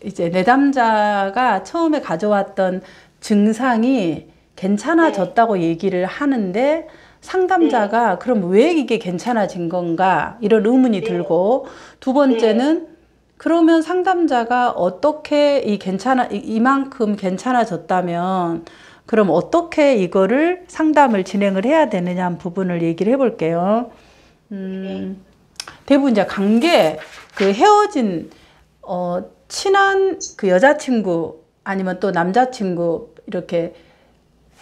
이제 내담자가 처음에 가져왔던 증상이 괜찮아졌다고 얘기를 하는데 상담자가 그럼 왜 이게 괜찮아진 건가 이런 의문이 들고, 두 번째는 그러면 상담자가 어떻게 이만큼 괜찮아졌다면 그럼 어떻게 이거를 상담을 진행을 해야 되느냐 하는 부분을 얘기를 해볼게요. 대부분 이제 관계, 헤어진 친한 여자친구 아니면 또 남자친구 이렇게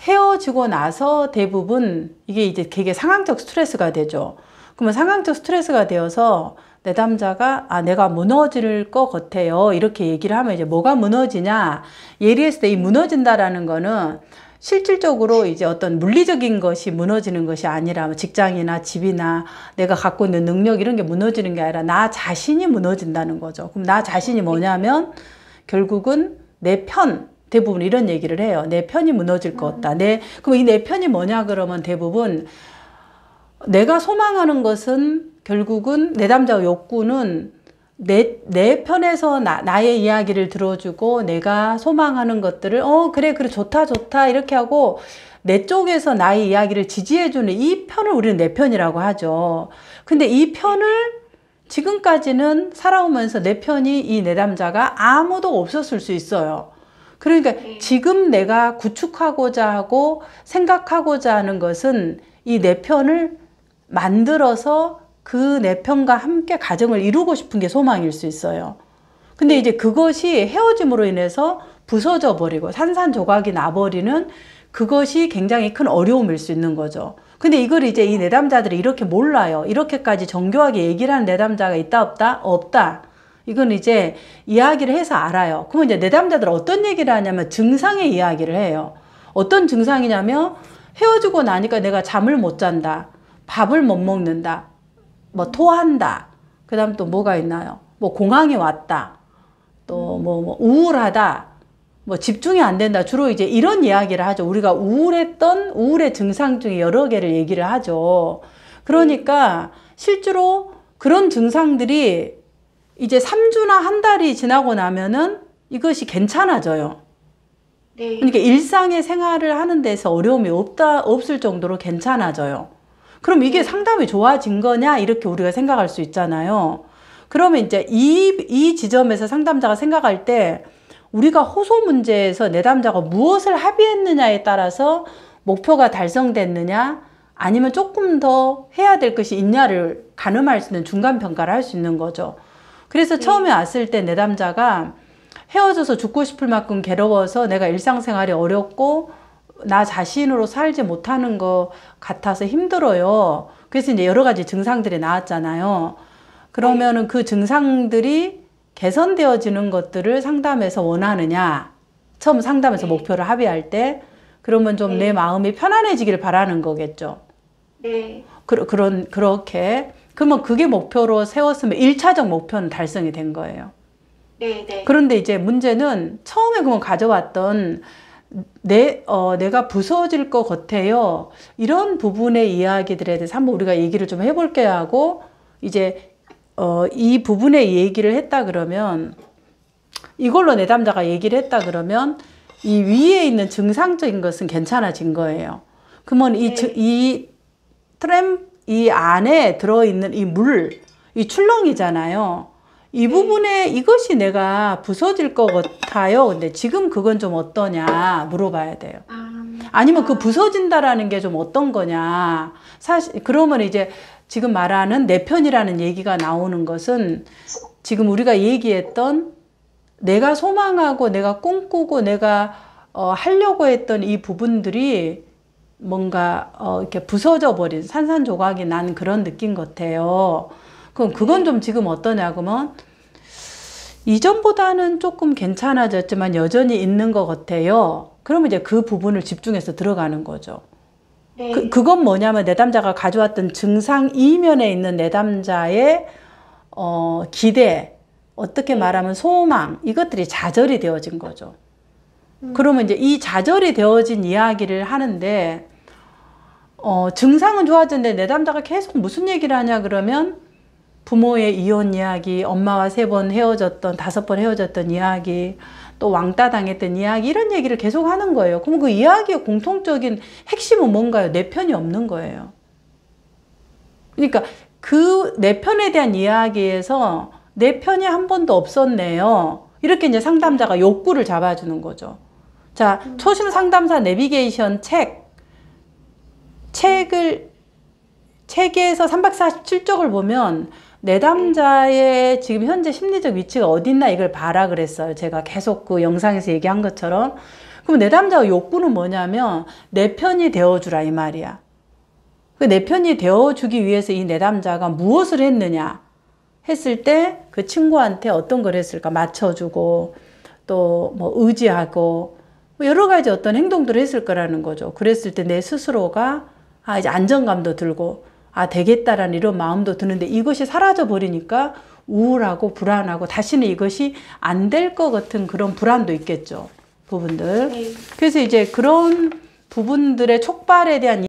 헤어지고 나서 대부분 이게 이제 되게 상황적 스트레스가 되죠. 그러면 상황적 스트레스가 되어서 내담자가 내가 무너질 것 같아요 이렇게 얘기를 하면, 이제 뭐가 무너지냐, 예리했을 때 이 무너진다라는 거는 실질적으로 이제 어떤 물리적인 것이 무너지는 것이 아니라 직장이나 집이나 내가 갖고 있는 능력 이런 게 무너지는 게 아니라 나 자신이 무너진다는 거죠. 그럼 나 자신이 뭐냐면 결국은 내 편, 대부분 이런 얘기를 해요. 내 편이 무너질 것 같다. 그럼 이 내 편이 뭐냐 그러면 대부분 내가 소망하는 것은 결국은 내담자 욕구는 내 편에서 나의 이야기를 들어주고 내가 소망하는 것들을 그래 좋다 이렇게 하고 내 쪽에서 나의 이야기를 지지해주는 이 편을 우리는 내 편이라고 하죠. 근데 이 편을 지금까지는 살아오면서 내 편이 이 내담자가 아무도 없었을 수 있어요. 그러니까 지금 내가 구축하고자 하고 생각하고자 하는 것은 이 내 편을 만들어서 그 내 편과 함께 가정을 이루고 싶은 게 소망일 수 있어요. 근데 이제 그것이 헤어짐으로 인해서 부서져 버리고 산산조각이 나버리는 그것이 굉장히 큰 어려움일 수 있는 거죠. 근데 이걸 이제 이 내담자들이 이렇게 몰라요. 이렇게까지 정교하게 얘기를 하는 내담자가 있다 없다? 없다. 이건 이제 이야기를 해서 알아요. 그러면 이제 내담자들은 어떤 얘기를 하냐면 증상의 이야기를 해요. 어떤 증상이냐면 헤어지고 나니까 내가 잠을 못 잔다. 밥을 못 먹는다. 뭐 토한다. 그 다음 또 뭐가 있나요? 뭐 공황이 왔다. 또 뭐 우울하다. 뭐 집중이 안 된다. 주로 이제 이런 이야기를 하죠. 우리가 우울의 증상 중에 여러 개를 얘기를 하죠. 그러니까 실제로 그런 증상들이 이제 3주나 한 달이 지나고 나면은 이것이 괜찮아져요. 그러니까 일상의 생활을 하는 데서 어려움이 없을 정도로 괜찮아져요. 그럼 이게 상담이 좋아진 거냐 이렇게 우리가 생각할 수 있잖아요. 그러면 이제 이 지점에서 상담자가 생각할 때 우리가 호소 문제에서 내담자가 무엇을 합의했느냐에 따라서 목표가 달성됐느냐 아니면 조금 더 해야 될 것이 있냐를 가늠할 수 있는 중간평가를 할 수 있는 거죠. 그래서 처음에 왔을 때 내담자가 헤어져서 죽고 싶을 만큼 괴로워서 내가 일상생활이 어렵고 나 자신으로 살지 못하는 것 같아서 힘들어요. 그래서 이제 여러 가지 증상들이 나왔잖아요. 그러면은 그 증상들이 개선되어지는 것들을 상담에서 원하느냐, 처음 상담에서 목표를 합의할 때, 그러면 좀 내 마음이 편안해지길 바라는 거겠죠. 그렇게. 그러면 그게 목표로 세웠으면 1차적 목표는 달성이 된 거예요. 그런데 이제 문제는 처음에 그러면 가져왔던 내가 부서질 것 같아요. 이런 부분의 이야기들에 대해서 한번 우리가 얘기를 좀 해볼게요 하고, 이제, 이 부분의 얘기를 했다 그러면, 이걸로 내담자가 얘기를 했다 그러면, 이 위에 있는 증상적인 것은 괜찮아진 거예요. 그러면 이 안에 들어있는 이 출렁이잖아요. 이 부분에 이것이 내가 부서질 것 같아요. 근데 지금 그건 좀 어떠냐 물어봐야 돼요. 아니면 그 부서진다라는 게 좀 어떤 거냐. 사실 그러면 이제 지금 말하는 내 편이라는 얘기가 나오는 것은 지금 우리가 얘기했던 내가 소망하고 내가 꿈꾸고 내가 하려고 했던 이 부분들이 뭔가 이렇게 부서져 버린 산산조각이 난 그런 느낌 같아요. 그럼 그건 좀 지금 어떠냐 그러면 이전보다는 조금 괜찮아졌지만 여전히 있는 것 같아요. 그러면 이제 그 부분을 집중해서 들어가는 거죠. 그건 뭐냐면 내담자가 가져왔던 증상 이면에 있는 내담자의 기대, 어떻게 말하면 소망, 이것들이 좌절이 되어진 거죠. 그러면 이제 이 좌절이 되어진 이야기를 하는데 증상은 좋아졌는데 내담자가 계속 무슨 얘기를 하냐 그러면 부모의 이혼 이야기, 엄마와 3번 헤어졌던, 5번 헤어졌던 이야기, 또 왕따 당했던 이야기, 이런 얘기를 계속 하는 거예요. 그럼 그 이야기의 공통적인 핵심은 뭔가요? 내 편이 없는 거예요. 그러니까 그 내 편에 대한 이야기에서 내 편이 한 번도 없었네요. 이렇게 이제 상담자가 욕구를 잡아주는 거죠. 자, 초심 상담사 내비게이션 책에서 347쪽을 보면 내담자의 지금 현재 심리적 위치가 어딨나 이걸 봐라 그랬어요. 제가 계속 그 영상에서 얘기한 것처럼. 그럼 내담자의 욕구는 뭐냐면 내 편이 되어주라 이 말이야. 그 내 편이 되어주기 위해서 이 내담자가 무엇을 했느냐 했을 때 그 친구한테 어떤 걸 했을까 맞춰주고 또 뭐 의지하고 여러 가지 어떤 행동들을 했을 거라는 거죠. 그랬을 때 내 스스로가 이제 안정감도 들고 되겠다라는 이런 마음도 드는데 이것이 사라져 버리니까 우울하고 불안하고 다시는 이것이 안 될 것 같은 그런 불안도 있겠죠. 부분들. 그래서 이제 그런 부분들의 촉발에 대한